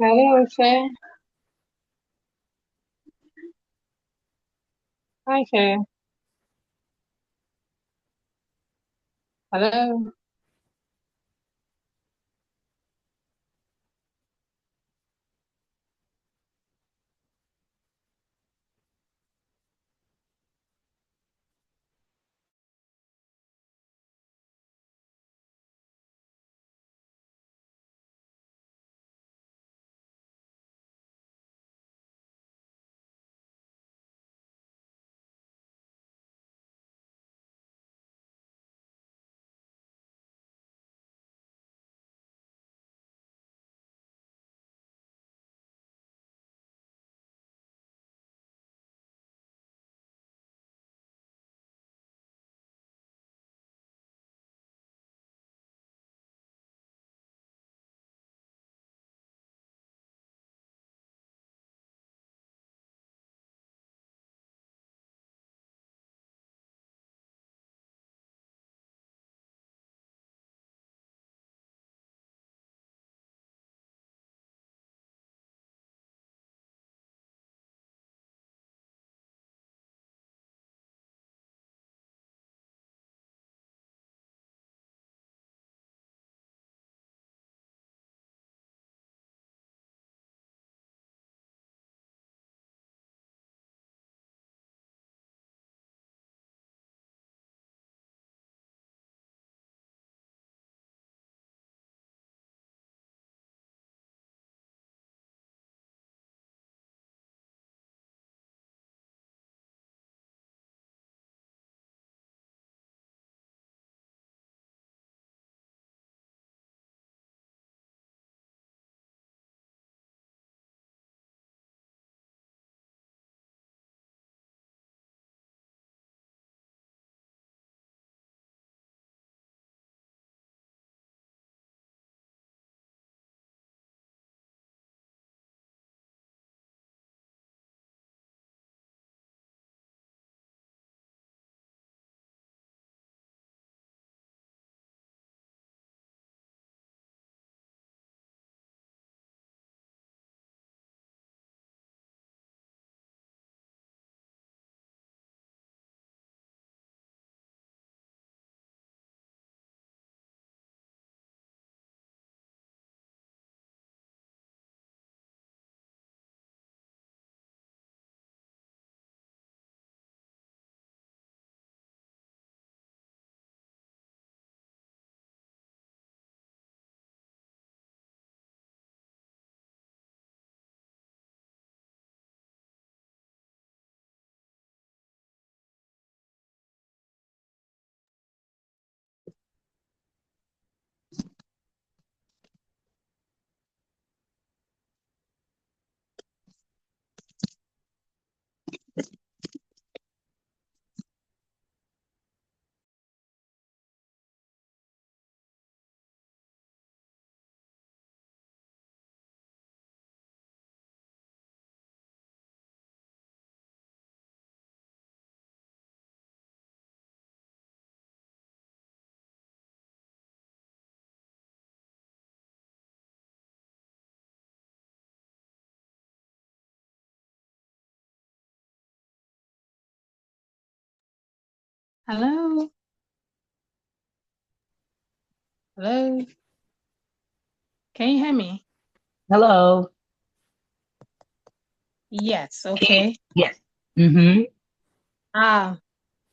Hello, Shay. Hi, Shay. Hello. Hello. Hello. Can you hear me? Hello. Yes. Okay. Yes. Mm-hmm. Ah.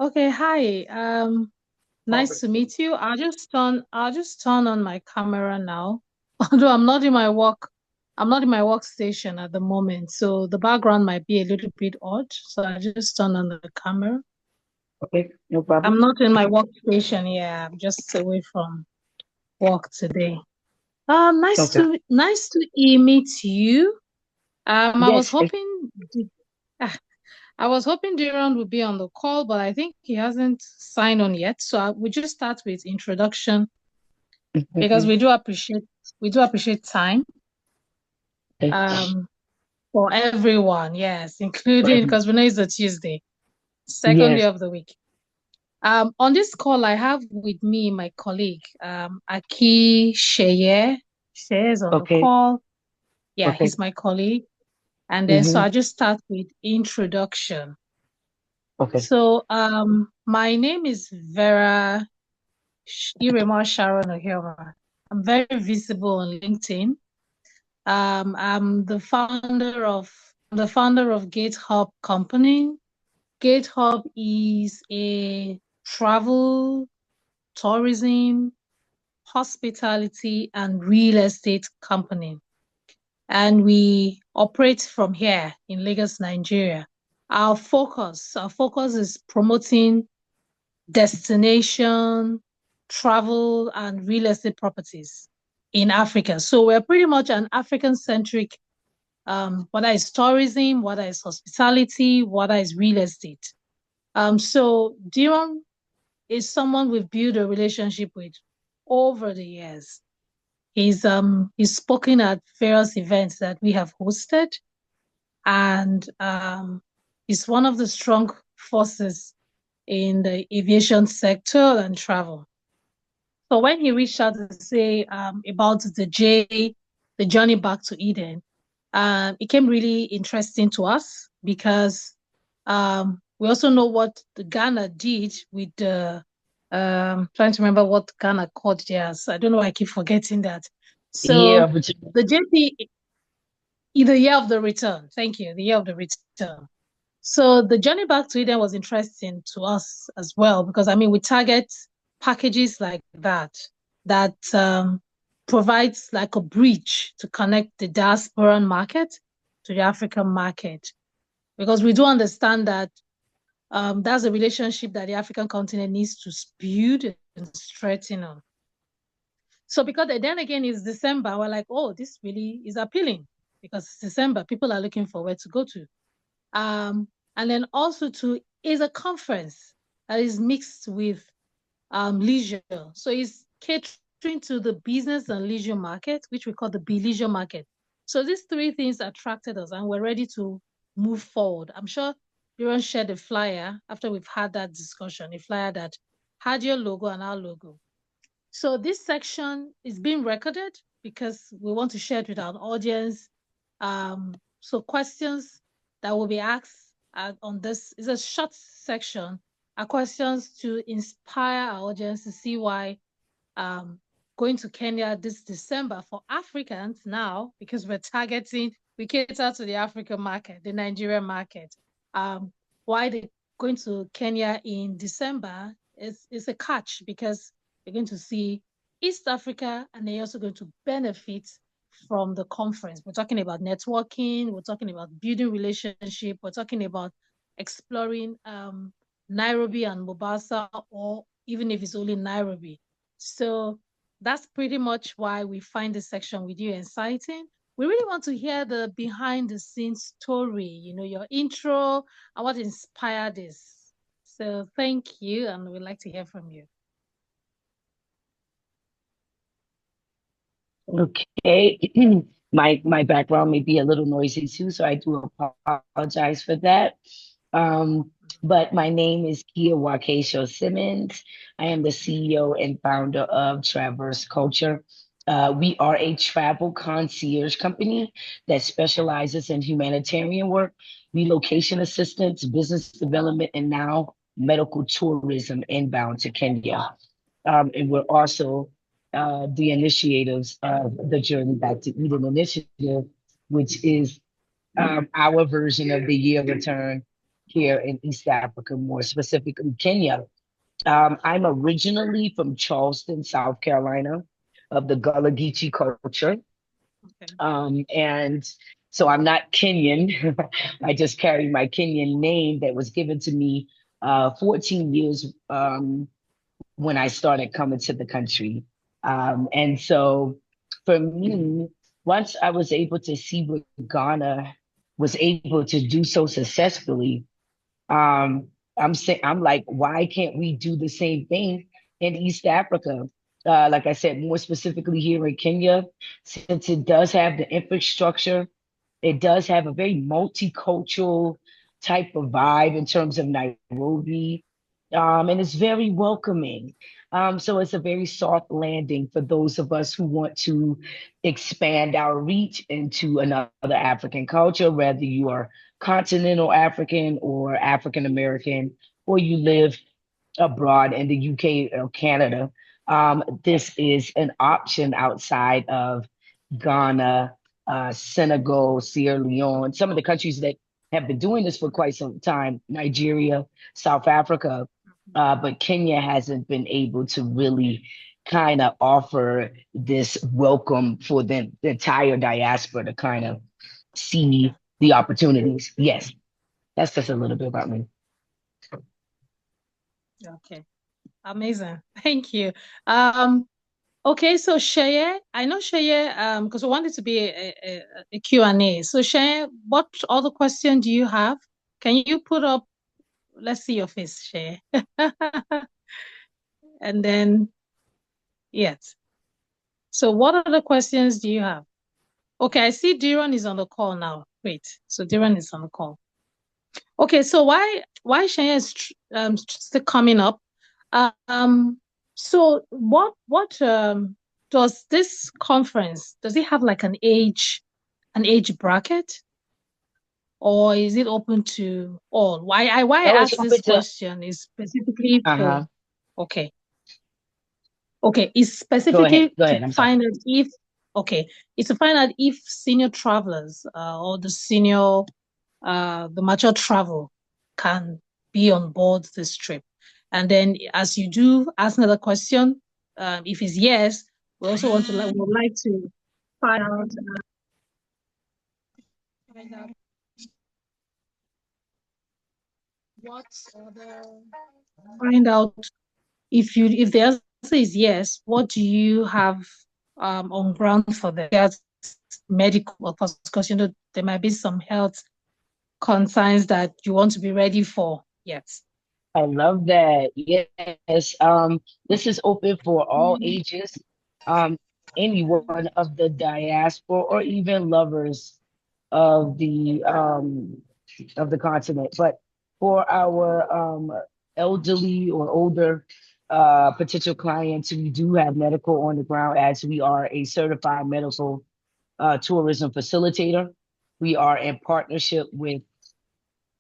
Okay. Hi. Nice to meet you. I'll just turn on my camera now. Although I'm not in my workstation at the moment, so the background might be a little bit odd. So I just turn on the camera. Okay, no I'm problem. not in my workstation. Yeah, I'm just away from work today. Okay. Nice to meet you. I was Yes. hoping ah, I was hoping Duran would be on the call, but I think he hasn't signed on yet. So we just start with introduction because Mhm. we do appreciate time Okay. um for everyone, yes, including Mhm. because we know it's a Tuesday, second day Yes. of the week. On this call, I have with me my colleague, Aki Sheye. Sheye is on the Okay. call. Yeah, Okay. he's my colleague. And then so Mm-hmm. I just start with introduction. Okay. So my name is Vera Irema Sharon Ohioma. I'm very visible on LinkedIn. I'm the founder of GateHub company. GateHub is a travel, tourism, hospitality, and real estate company. And we operate from here in Lagos, Nigeria. Our focus is promoting destination, travel, and real estate properties in Africa. So we're pretty much an African-centric, whether it's tourism, whether it's hospitality, whether it's real estate. So Dion is someone we've built a relationship with over the years. He's spoken at various events that we have hosted, and he's one of the strong forces in the aviation sector and travel. So when he reached out to say about the journey back to Eden, it came really interesting to us because we also know what the Ghana did with the trying to remember what Ghana called theirs. I don't know why I keep forgetting that. Yeah, So but the JP, the year of the return. Thank you, the year of the return. So the journey back to Eden was interesting to us as well because I mean we target packages like that provides like a bridge to connect the diasporan market to the African market because we do understand that that's a relationship that the African continent needs to build and strengthen on. So because then again it's December, we're like, oh, this really is appealing because it's December, people are looking for where to go to. Um, and then also to is a conference that is mixed with leisure. So it's catering to the business and leisure market, which we call the leisure market. So these three things attracted us and we're ready to move forward. I'm sure Duran shared a flyer after we've had that discussion, a flyer that had your logo and our logo. So this section is being recorded because we want to share it with our audience. So questions that will be asked on this is a short section, are questions to inspire our audience to see why um, going to Kenya this December for Africans now, because we cater to the African market, the Nigerian market. Why they going to Kenya in December is a catch because you're going to see East Africa and they're also going to benefit from the conference. We're talking about networking, we're talking about building relationship, we're talking about exploring Nairobi and Mombasa, or even if it's only Nairobi. So that's pretty much why we find this section with you exciting. We really want to hear the behind the scenes story, your intro and what inspired this. So thank you, and we'd like to hear from you. okay. My background may be a little noisy too, so I do apologize for that. But my name is Kia Wakesho Simmons. I am the CEO and founder of Traverse Culture. We are a travel concierge company that specializes in humanitarian work, relocation assistance, business development, and now medical tourism inbound to Kenya. And we're also the initiators of the Journey Back to Eden initiative, which is our version of the year return here in East Africa, more specifically Kenya. I'm originally from Charleston, South Carolina, of the Gullah Geechee culture. Okay. And so I'm not Kenyan. I just carry my Kenyan name that was given to me 14 years when I started coming to the country. And so for me, once I was able to see what Ghana was able to do so successfully, um, I'm like, why can't we do the same thing in East Africa? Like I said, more specifically here in Kenya, since it does have the infrastructure, it does have a very multicultural type of vibe in terms of Nairobi. and it's very welcoming. So it's a very soft landing for those of us who want to expand our reach into another African culture, whether you are continental African or African American, or you live abroad in the UK or Canada. This is an option outside of Ghana, Senegal, Sierra Leone, some of the countries that have been doing this for quite some time, Nigeria, South Africa, but Kenya hasn't been able to really kind of offer this welcome for the entire diaspora to kind of see Yeah. the opportunities. Yes, that's just a little bit about me. Okay. Amazing. Thank you. Um, okay, so Sheye, I know Sheye, because we want it to be a Q&A. So Sheye, what other question do you have? Can you put up, let's see your face, Sheye. And then, yes. So what other questions do you have? Okay, I see Diron is on the call now. Wait, so Diron is on the call. Okay, so why Sheye is still coming up? Um, so what does this conference, does it have like an age bracket, or is it open to all? Why I No, it's ask open this to, question is specifically for, uh-huh. okay, okay, it's specifically Go to ahead. I'm sorry. find out if, okay, it's to find out if senior travelers, or the mature travel can be on board this trip. And then as you do ask another question, if it's yes, we would like to find out, find out what other, find out if the answer is yes, what do you have on ground for them? That's medical, of course, because there might be some health concerns that you want to be ready for. Yes. I love that. Yes. This is open for all ages. Um, anyone of the diaspora or even lovers of the continent. But for our elderly or older potential clients, we do have medical on the ground as we are a certified medical tourism facilitator. We are in partnership with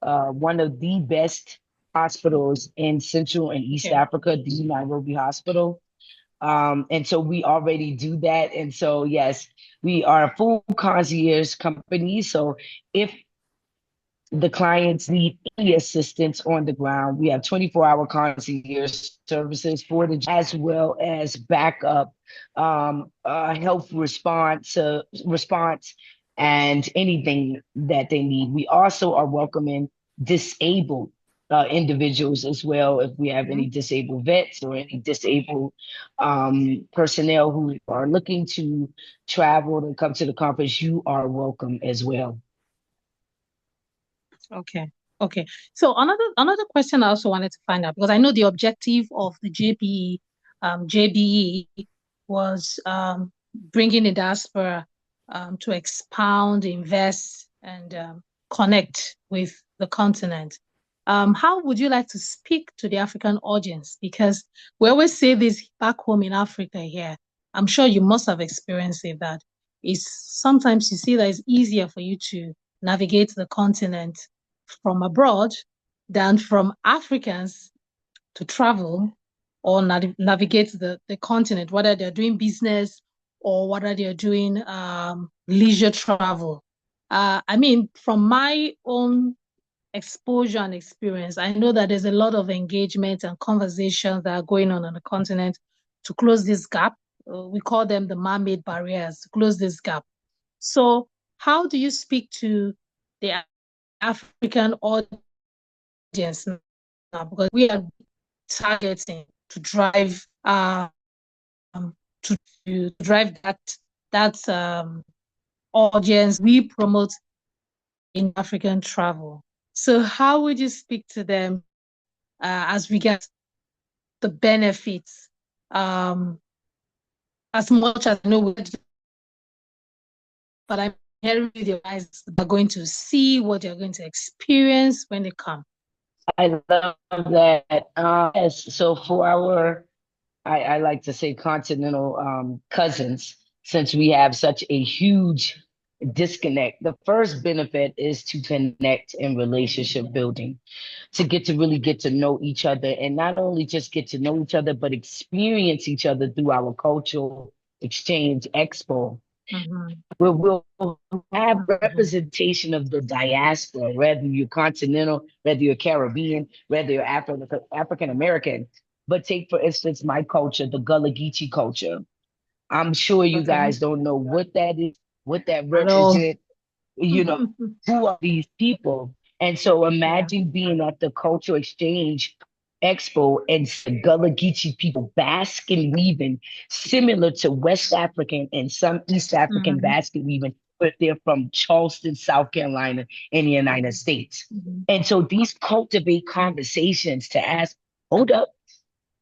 one of the best hospitals in Central and East Okay. Africa, the Nairobi Hospital. And so we already do that. And so, yes, we are a full concierge company. So if the clients need any assistance on the ground, we have 24-hour concierge services for the as well as backup health response and anything that they need. We also are welcoming disabled individuals as well. If we have any Mhm. disabled vets or any disabled personnel who are looking to travel and come to the conference, you are welcome as well. Okay. Okay. So another question I also wanted to find out, because I know the objective of the JBE was bringing the diaspora to expound, invest, and connect with the continent. How would you like to speak to the African audience? Because we always say this back home in Africa here. I'm sure you must have experienced it, that it's sometimes you see that it's easier for you to navigate the continent from abroad than from Africans to travel or navigate the continent, whether they're doing business or whether they're doing leisure travel. I mean, from my own exposure and experience, I know that there's a lot of engagement and conversations that are going on the continent to close this gap. We call them the man-made barriers, to close this gap. So, how do you speak to the African audience now? Because we are targeting to drive to, to drive that audience we promote in African travel. So how would you speak to them as regards the benefits? As much as I know, but I'm hearing with your eyes, they're going to see what they're going to experience when they come. I love that. Yes, so for our, I like to say continental cousins, since we have such a huge disconnect, the first benefit is to connect in relationship building, to really get to know each other, and not only just get to know each other, but experience each other through our cultural exchange expo, Mm-hmm. where we'll have Mm-hmm. representation of the diaspora, whether you're continental, whether you're Caribbean, whether you're African American. But take, for instance, my culture, the Gullah Geechee culture. I'm sure you Okay. guys don't know what that is, what that At all. represents, you know, who are these people? And so Yeah. imagine being at the cultural exchange expo and Gullah Geechee people basket weaving, similar to West African and some East African Mm-hmm. basket weaving, but they're from Charleston, South Carolina, in the United States. Mm-hmm. And so these cultivate conversations to ask, hold up,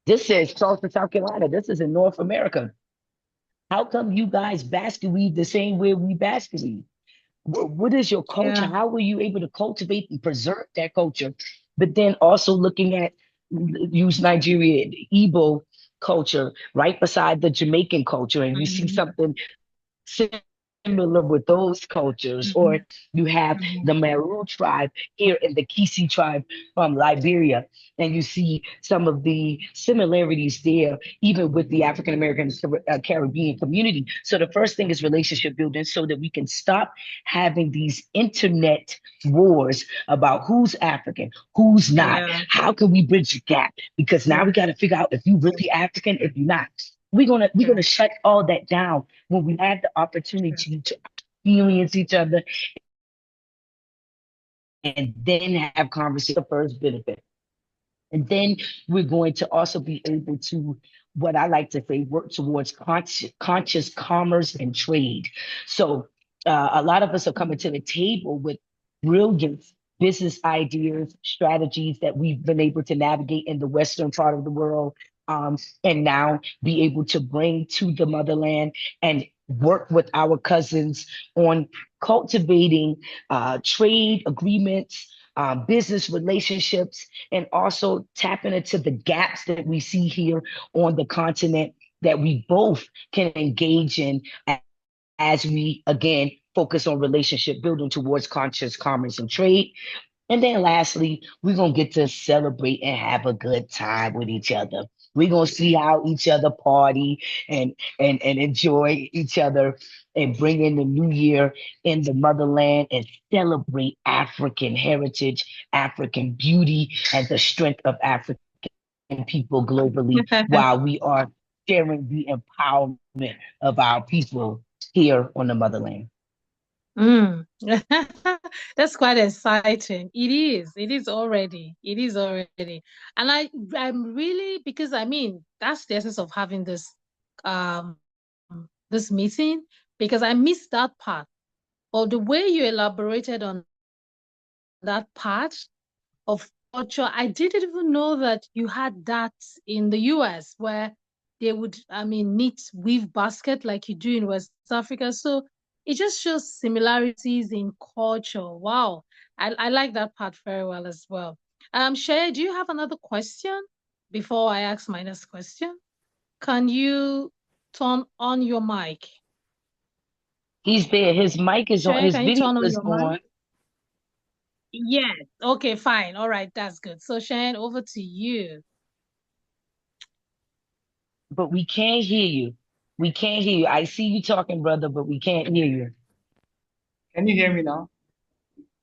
this says Charleston, South Carolina. This is in North America. How come you guys basket weave the same way we basket weave? What is your culture? Yeah. How were you able to cultivate and preserve that culture? But then also looking at, use Nigeria, the Igbo culture right beside the Jamaican culture, and you see Mm-hmm. something similar with those cultures, Mm-hmm. or you have Mm-hmm. the Meru tribe here in the Kisi tribe from Liberia, and you see some of the similarities there, even with the African American Caribbean community. So the first thing is relationship building, so that we can stop having these internet wars about who's African, who's not. Yeah. How can we bridge the gap? Because now Yeah. we got to figure out if you really African, if you're not. We're gonna True. shut all that down when we have the True. opportunity to experience each other and then have conversation. The first benefit. And then we're going to also be able to, what I like to say, work towards conscious commerce and trade. So a lot of us are coming to the table with brilliant business ideas, strategies that we've been able to navigate in the Western part of the world, and now be able to bring to the motherland and work with our cousins on cultivating trade agreements, business relationships, and also tapping into the gaps that we see here on the continent that we both can engage in as we again focus on relationship building towards conscious commerce and trade. And then lastly, we're gonna get to celebrate and have a good time with each other. We're gonna see how each other party and enjoy each other and bring in the new year in the motherland and celebrate African heritage, African beauty, and the strength of African people globally while we are sharing the empowerment of our people here on the motherland. Mm. That's quite exciting. It is. It is already. It is already. And I'm really, because I mean, that's the essence of having um this meeting, because I missed that part. Or the way you elaborated on that part of culture. I didn't even know that you had that in the US where they would, I mean, knit weave basket like you do in West Africa. So it just shows similarities in culture. Wow. I like that part very well as well. Shay, do you have another question before I ask my next question? Can you turn on your mic? He's there. His mic is on. Shay, His can you video turn on is your mic? on, Yes. Okay, fine. All right, that's good. So Shane, over to you. but we can't hear you. We can't hear you. I see you talking, brother, but we can't hear you. Can you hear me now?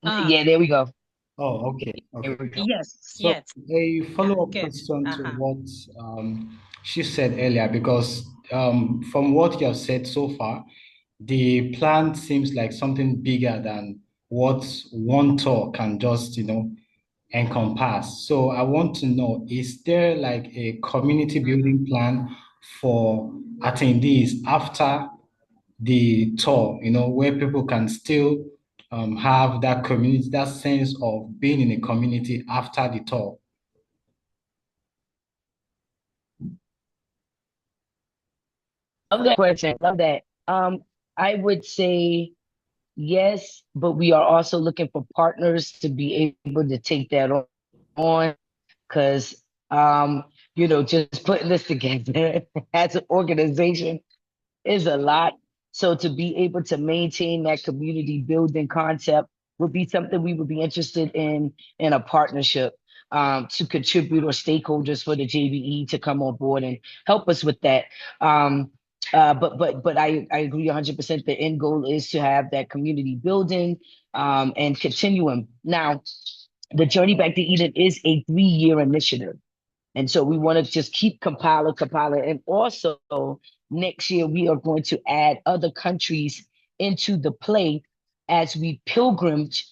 Ah, Yeah, there we go. Oh, okay, There okay. we go. yes, So yes. a Yeah, follow-up good. question to Uh-huh. what she said earlier, because from what you have said so far, the plan seems like something bigger than what one tour can just, encompass. So I want to know, is there like a community Mm-hmm. building plan for attendees after the tour, where people can still have that community, that sense of being in a community after the tour? Love that question. Love that. I would say yes, but we are also looking for partners to be able to take that on. on, because just putting this together as an organization is a lot. So to be able to maintain that community building concept would be something we would be interested in a partnership, to contribute, or stakeholders for the JBE to come on board and help us with that. But I agree 100%. The end goal is to have that community building, and continuum. Now, the Journey Back to Eden is a 3-year initiative. And so we want to just keep compiling. And also next year, we are going to add other countries into the play as we pilgrimage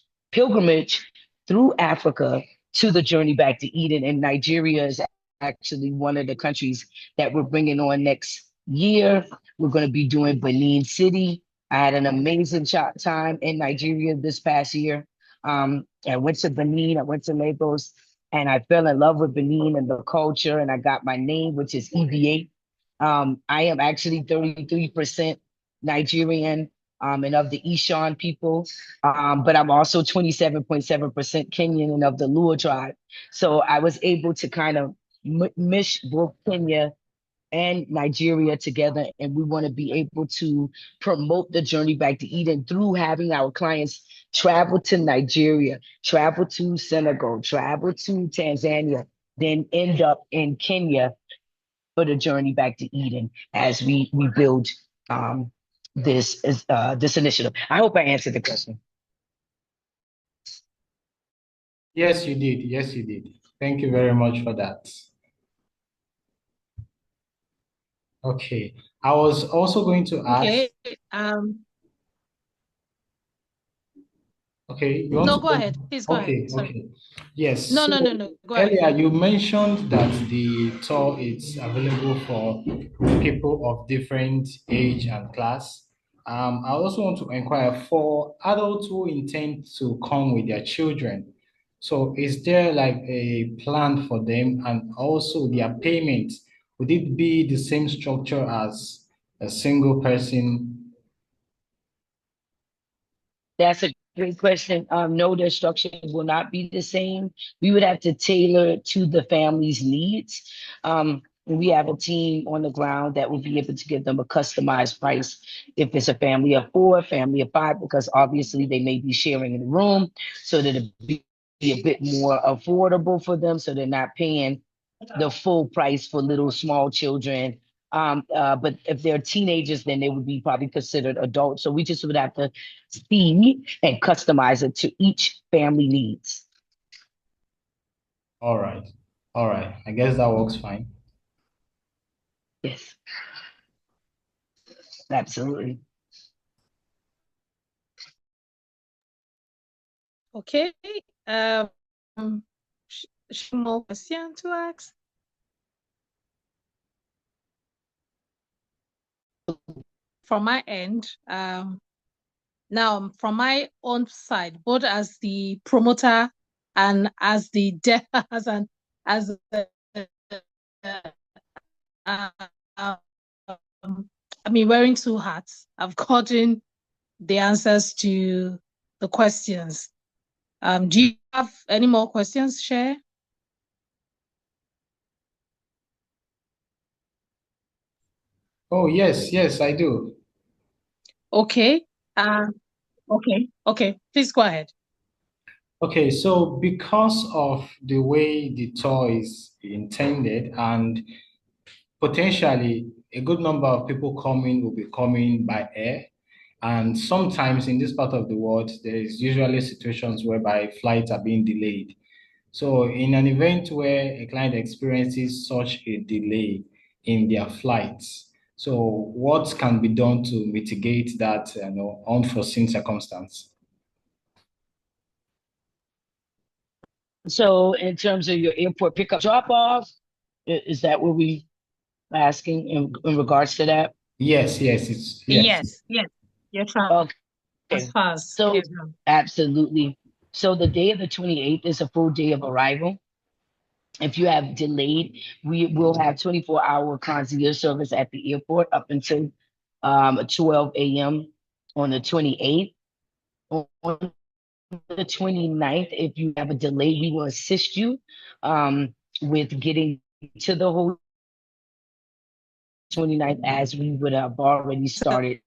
through Africa to the Journey Back to Eden. And Nigeria is actually one of the countries that we're bringing on next year. We're going to be doing Benin City. I had an amazing time in Nigeria this past year. I went to Benin, I went to Lagos, and I fell in love with Benin and the culture, and I got my name, which is EVA. I am actually 33% Nigerian, and of the Ishan people, but I'm also 27.7% Kenyan and of the Luo tribe. So I was able to kind of mish both Kenya and Nigeria together. And we want to be able to promote the Journey Back to Eden through having our clients travel to Nigeria, travel to Senegal, travel to Tanzania, then end up in Kenya for the Journey Back to Eden as we build this initiative. I hope I answered the question. Yes, you did. Yes, you did. Thank you very much for that. Okay. I was also going to ask. Okay. Okay, you want No, to go ahead. Please go ahead. Okay, Sorry. okay. Yes. No, So no, no, no. Go ahead. earlier you mentioned that the tour is available for people of different age and class. I also want to inquire for adults who intend to come with their children. So is there like a plan for them, and also their payment? Would it be the same structure as a single person? That's a great question. No, their structure will not be the same. We would have to tailor it to the family's needs. And we have a team on the ground that will be able to give them a customized price if it's a family of 4, family of 5, because obviously they may be sharing in a room, so that it be a bit more affordable for them, so they're not paying the full price for little small children. But if they're teenagers, then they would be probably considered adults. So we just would have to see and customize it to each family needs. All right. All right. I guess that works fine. Yes, absolutely. Okay. Um, more question to ask? From my end, now from my own side, both as the promoter and as the as the I mean, wearing 2 hats. I've gotten the answers to the questions. Do you have any more questions, Share? Oh, yes, yes, I do. Okay. Okay. Please go ahead. Okay, so because of the way the tour is intended, and potentially a good number of people coming will be coming by air, and sometimes in this part of the world, there is usually situations whereby flights are being delayed. So in an event where a client experiences such a delay in their flights, so what can be done to mitigate that, unforeseen circumstance? So in terms of your airport pickup drop off, is that what we asking in regards to that? Yes, yes, yes. Yes. You're trying as Okay. fast. So Yes. absolutely. So the day of the 28th is a full day of arrival. If you have delayed, we will have 24-hour concierge service at the airport up until 12 a.m. on the 28th. On the 29th, if you have a delay, we will assist you with getting to the whole 29th, as we would have already started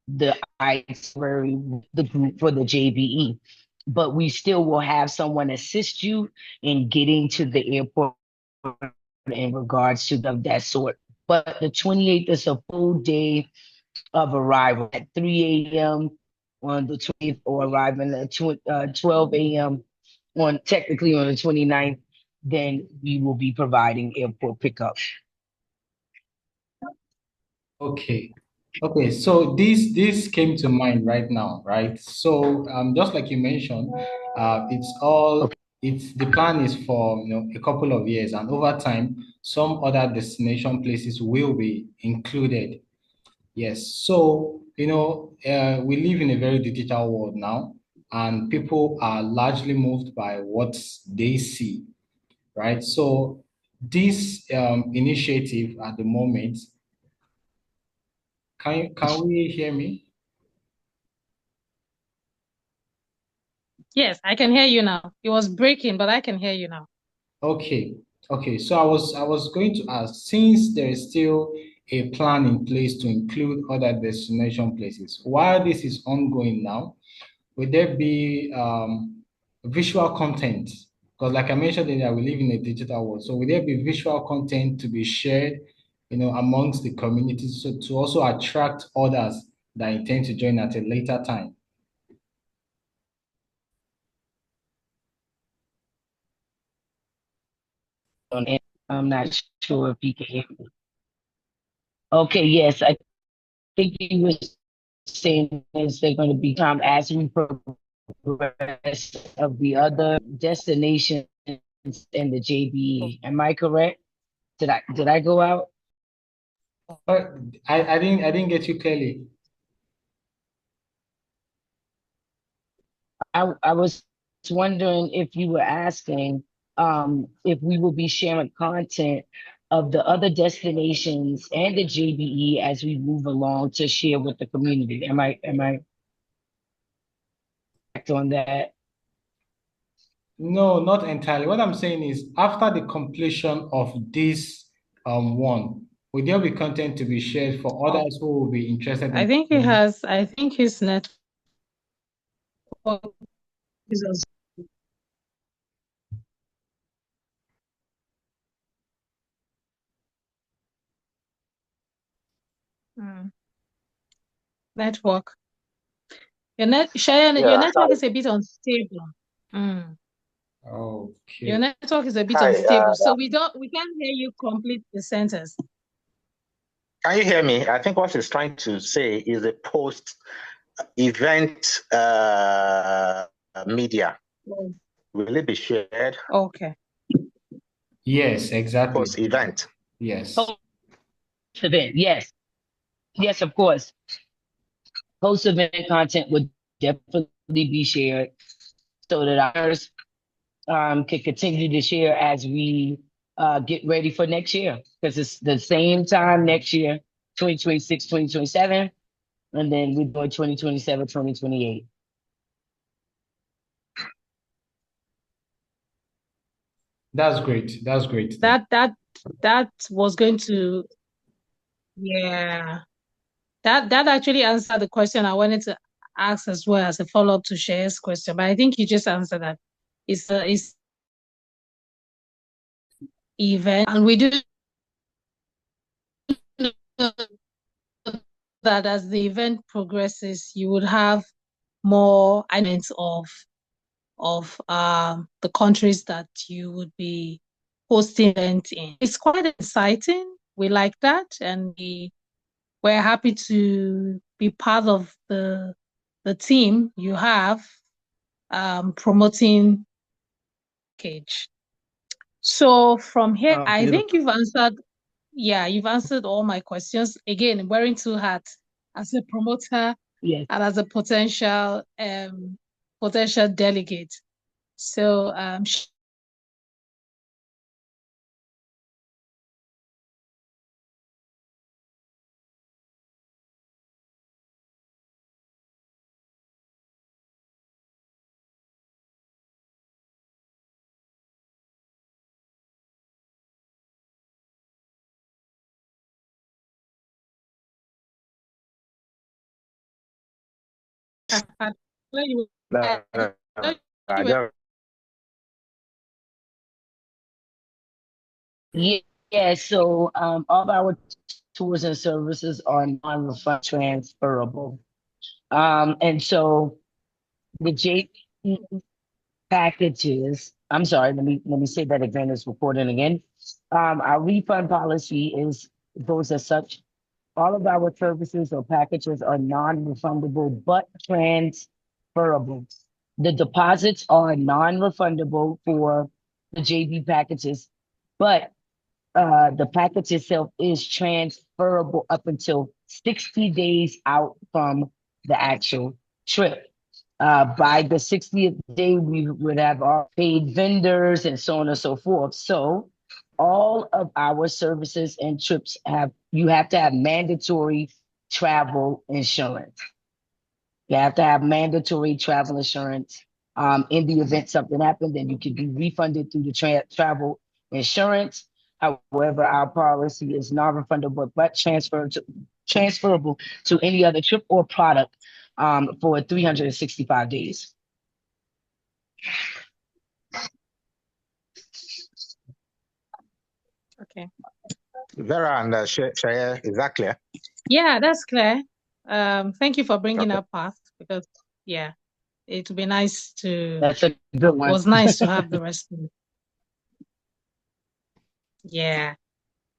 the itinerary with the group for the JBE. But we still will have someone assist you in getting to the airport in regards to that sort. But the 28th is a full day of arrival at 3 a.m. on the 20th, or arriving at 12 a.m. on technically on the 29th. Then we will be providing airport pickup. Okay. Okay, so this came to mind right now, right? So just like you mentioned, it's all Okay. it's the plan is for a couple of years, and over time, some other destination places will be included. Yes. So we live in a very digital world now, and people are largely moved by what they see, right? So this initiative at the moment, can we hear me? Yes, I can hear you now. It was breaking, but I can hear you now. Okay, okay. So I was going to ask, since there is still a plan in place to include other destination places, while this is ongoing now, will there be visual content? Because like I mentioned earlier, we live in a digital world. So will there be visual content to be shared, amongst the community, so to also attract others that intend to join at a later time? And I'm not sure if you can hear me. Okay, yes, I think you were saying is they're going to become, as we progress of the other destinations in the JBE. Am I correct? Did I go out? But I didn't get you clearly. I was wondering if you were asking if we will be sharing content of the other destinations and the JBE as we move along to share with the community. Am I correct on that? No, not entirely. What I'm saying is, after the completion of this one, will there be content to be shared for Oh, others who will be interested I in think he joining? has, I think his network is mm, network. Cheyenne, your Yeah, network is a bit unstable. Mm. Your Okay. network is a bit hi. unstable, so we can't hear you complete the sentence. Can you hear me? I think what he's trying to say is a post-event media. Oh, Will it be shared okay. Yes, exactly. post-event? Yes. Post event, yes, yes, of course. Post event content would definitely be shared so that ours can continue to share as we get ready for next year, because it's the same time next year, 2026, 2027, and then we're doing 2027, 2028. That's great. That's great then. That was going to, yeah. That actually answered the question I wanted to ask as well as a follow-up to Shay's question, but I think you just answered that. It's event, and we do know that as the event progresses, you would have more elements of the countries that you would be hosting event in. It's quite exciting. We like that, and we're happy to be part of the team you have promoting Cage. So from here, Oh, I think beautiful. you've answered. Yeah, you've answered all my questions. Again, wearing two hats as a promoter Yes. and as a potential delegate. So Where you- No, no, where no, I you were- don't. Yeah, so all of our tours and services are non-refund transferable. And so the J packages, I'm sorry, let me say that again, it's recording again. Our refund policy is goes as such. All of our services or packages are non-refundable but transferable. The deposits are non-refundable for the JV packages, but the package itself is transferable up until 60 days out from the actual trip. By the 60th day, we would have our paid vendors and so on and so forth. So all of our services and trips you have to have mandatory travel insurance. You have to have mandatory travel insurance. In the event something happened, then you can be refunded through the travel insurance. However, our policy is non-refundable but transferable to any other trip or product for 365 days. Okay. Vera and Shaya, is that clear? Yeah, that's clear. Thank you for bringing Okay. up path because yeah, it would be nice to. That's a good one. Was nice to have the rest of it. Yeah.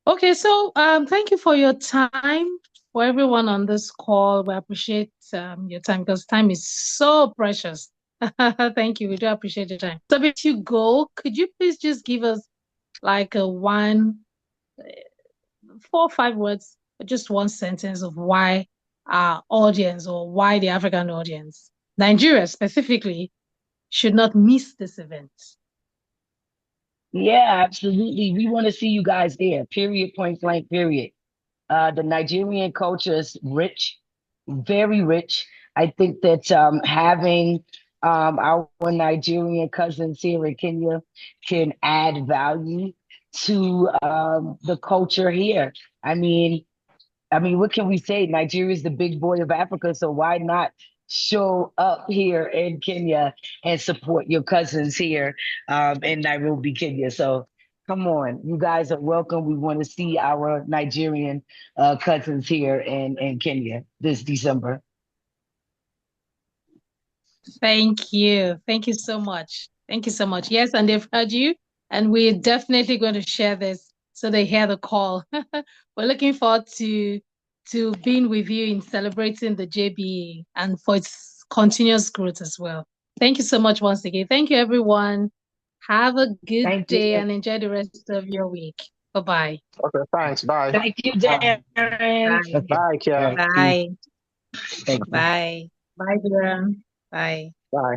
Okay, so thank you for your time. For everyone on this call, we appreciate your time because time is so precious. Thank you. We do appreciate your time. So before you go, could you please just give us like a 4 or 5 words, just one sentence of why our audience or why the African audience, Nigeria specifically, should not miss this event? Yeah, absolutely. We want to see you guys there. Period, point blank, period. The Nigerian culture is rich, very rich. I think that having our Nigerian cousins here in Kenya can add value to the culture here. I mean, what can we say? Nigeria is the big boy of Africa, so why not show up here in Kenya and support your cousins here in Nairobi, Kenya? So come on, you guys are welcome. We want to see our Nigerian cousins here in Kenya this December. Thank you. Thank you so much. Thank you so much. Yes, and they've heard you, and we're definitely going to share this so they hear the call. We're looking forward to being with you in celebrating the JBA and for its continuous growth as well. Thank you so much once again. Thank you, everyone. Have a good Thank day you. and enjoy the rest of your week. Bye-bye. Okay, thanks. Bye. Thank you, Darren. Bye. Okay. Bye, Kia. All right. Bye. Thank you. Bye. Bye, Duran. Bye. Bye.